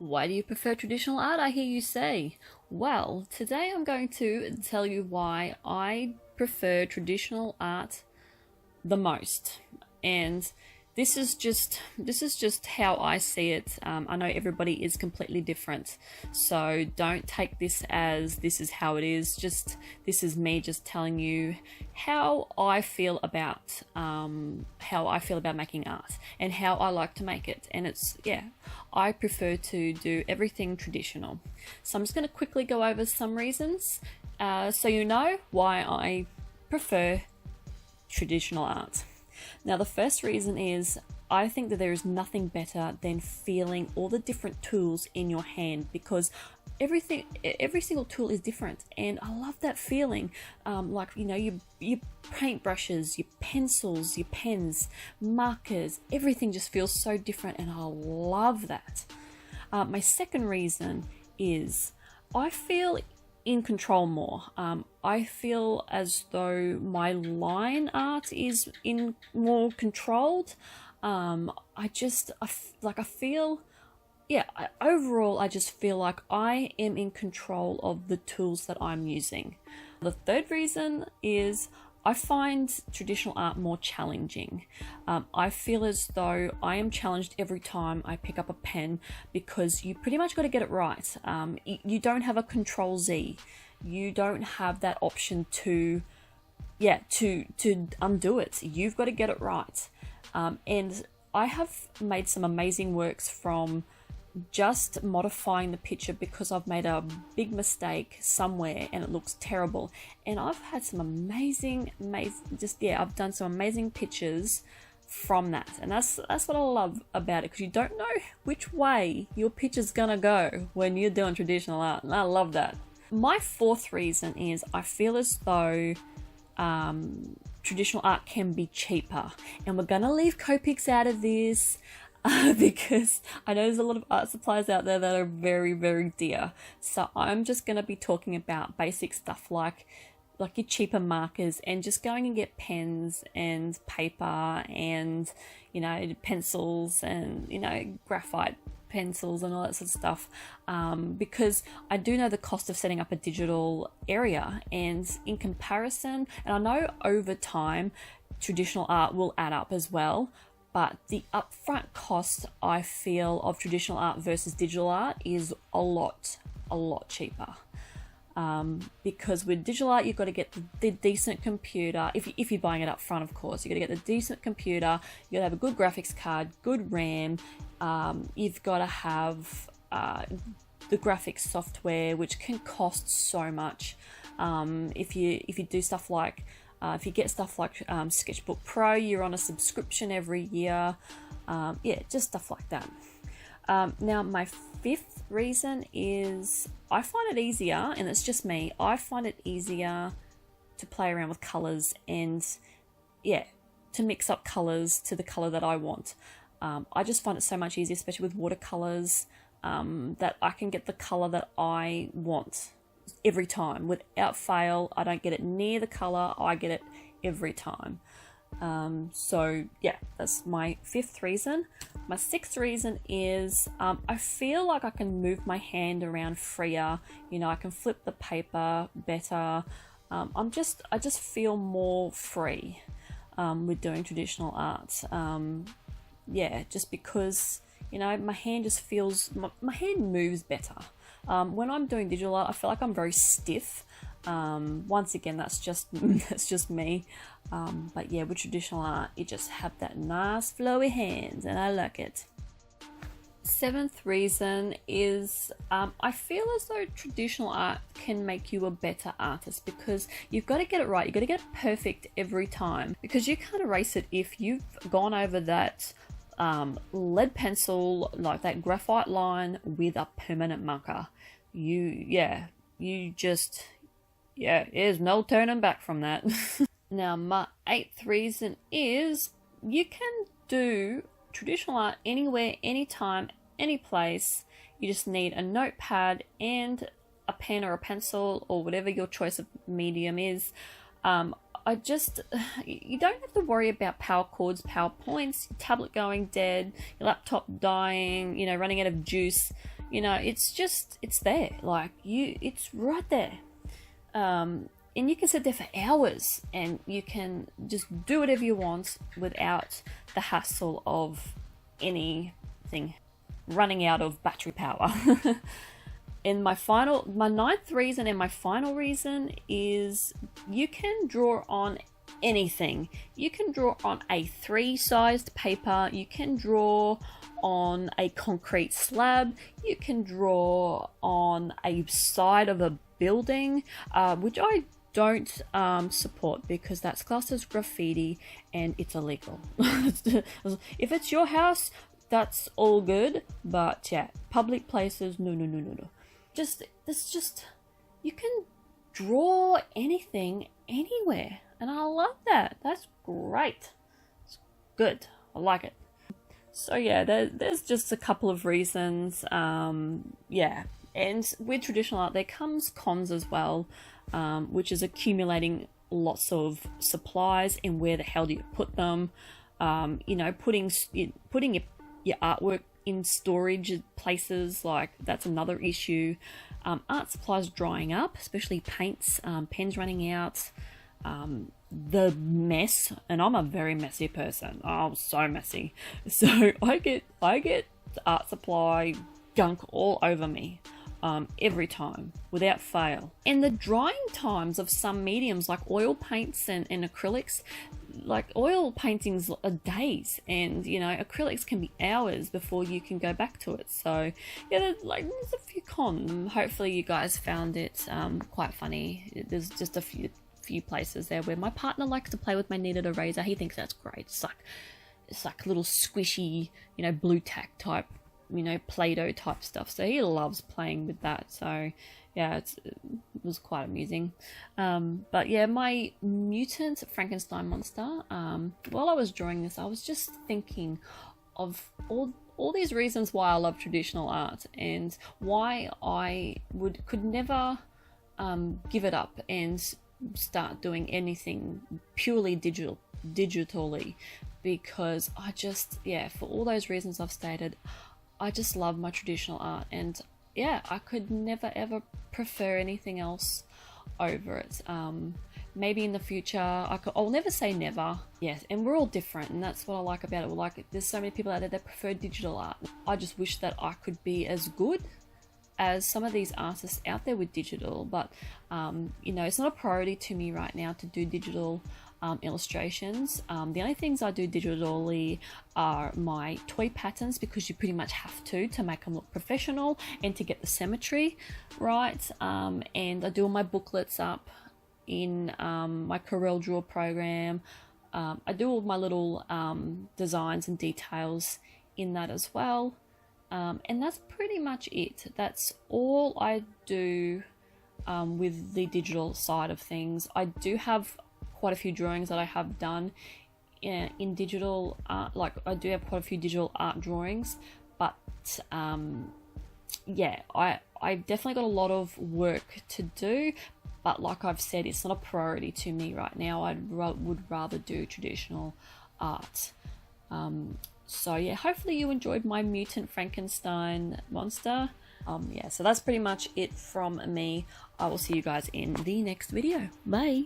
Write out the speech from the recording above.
Why do you prefer traditional art, I hear you say? Well, today I'm going to tell you why I prefer traditional art the most. And this is just how I see it. I know everybody is completely different, so don't take this as this is how it is. This is me just telling you how I feel about making art and how I like to make it. And I prefer to do everything traditional. So I'm just going to quickly go over some reasons, so you know why I prefer traditional art. Now, the first reason is I think that there is nothing better than feeling all the different tools in your hand, because every single tool is different, and I love that feeling. Your paintbrushes, your pencils, your pens, markers, everything just feels so different, and I love that. My second reason is I feel in control more. I feel as though my line art is in more controlled. Overall, I just feel like I am in control of the tools that I'm using. The third reason is I find traditional art more challenging. I feel as though I am challenged every time I pick up a pen, because you pretty much got to get it right. You don't have a Control Z. You don't have that option to undo it. You've got to get it right. And I have made some amazing works from just modifying the picture because I've made a big mistake somewhere and it looks terrible, and I've had some I've done some amazing pictures from that. And that's what I love about it, because you don't know which way your picture's gonna go when you're doing traditional art, and I love that. My fourth reason is I feel as though traditional art can be cheaper, and we're gonna leave Copics out of this. Because I know there's a lot of art supplies out there that are very, very dear. So I'm just going to be talking about basic stuff like your cheaper markers, and just going and get pens and paper and, pencils and, graphite pencils and all that sort of stuff. Because I do know the cost of setting up a digital area, and in comparison, and I know over time, traditional art will add up as well. But the upfront cost, I feel, of traditional art versus digital art is a lot cheaper. Because with digital art, you've got to get the decent computer. If you're buying it up front, of course, you've got to get the decent computer. You've got to have a good graphics card, good RAM. You've got to have the graphics software, which can cost so much. If you do stuff like if you get stuff like Sketchbook Pro, you're on a subscription every year. Just stuff like that. Now, my fifth reason is I find it easier, and it's just me, I find it easier to play around with colours and, to mix up colours to the colour that I want. I just find it so much easier, especially with watercolours, that I can get the colour that I want every time without fail. I don't get it near the color, I get it every time. That's my fifth reason. My sixth reason is I feel like I can move my hand around freer. I can flip the paper better. I just feel more free with doing traditional art. Just because my hand just feels, my hand moves better. When I'm doing digital art, I feel like I'm very stiff. Once again, that's just me. But with traditional art, you just have that nice flowy hands, and I like it. Seventh reason is I feel as though traditional art can make you a better artist, because you've got to get it right. You've got to get it perfect every time, because you can't erase it if you've gone over that lead pencil, like that graphite line, with a permanent marker. There's no turning back from that. Now, my eighth reason is you can do traditional art anywhere, anytime, any place. You just need a notepad and a pen or a pencil, or whatever your choice of medium is. You don't have to worry about power cords, power points, your tablet going dead, your laptop dying, running out of juice. You know, it's there. Like, it's right there. And you can sit there for hours and you can just do whatever you want without the hassle of anything running out of battery power. And my ninth reason and my final reason is you can draw on anything. You can draw on a 3-sized paper, you can draw on a concrete slab, you can draw on a side of a building, which I don't support because that's classed as graffiti and it's illegal. If it's your house, that's all good, but yeah, public places, no. You can draw anything anywhere, and I love that. That's great. It's good. I like it. So yeah, there's just a couple of reasons. Yeah, and with traditional art there comes cons as well, which is accumulating lots of supplies and where the hell do you put them. You know, putting your artwork in storage places, like that's another issue. Art supplies drying up, especially paints, pens running out, the mess, and I'm a very messy person. I'm so messy, so I get art supply gunk all over me every time without fail. And the drying times of some mediums like oil paints and acrylics, like oil paintings are days, and you know, acrylics can be hours before you can go back to it. So yeah, there's a few cons. Hopefully you guys found it quite funny. There's just a few places there where my partner likes to play with my kneaded eraser. He thinks that's great. It's like little squishy, you know, blue tack type, you know, Play-Doh type stuff. So he loves playing with that. So yeah, it was quite amusing. But yeah, my Mutant Frankenstein monster, while I was drawing this, I was just thinking of all these reasons why I love traditional art and why I could never give it up and start doing anything purely digitally, because I just, yeah, for all those reasons I've stated, I just love my traditional art, and yeah, I could never ever prefer anything else over it. Maybe in the future I'll never say never. Yes, and we're all different, and that's what I like about it. Like, there's so many people out there that prefer digital art. I just wish that I could be as good as some of these artists out there with digital, but you know, it's not a priority to me right now to do digital illustrations. The only things I do digitally are my toy patterns, because you pretty much have to make them look professional and to get the symmetry right. And I do all my booklets up in my Corel Draw program. I do all my little designs and details in that as well. And that's pretty much it. That's all I do with the digital side of things. I do have quite a few drawings that I have done in digital art. Like, I do have quite a few digital art drawings, but yeah, I've definitely got a lot of work to do, but like I've said, it's not a priority to me right now. I would rather do traditional art. So yeah, hopefully you enjoyed my Mutant Frankenstein monster. Yeah, so that's pretty much it from me. I will see you guys in the next video. Bye!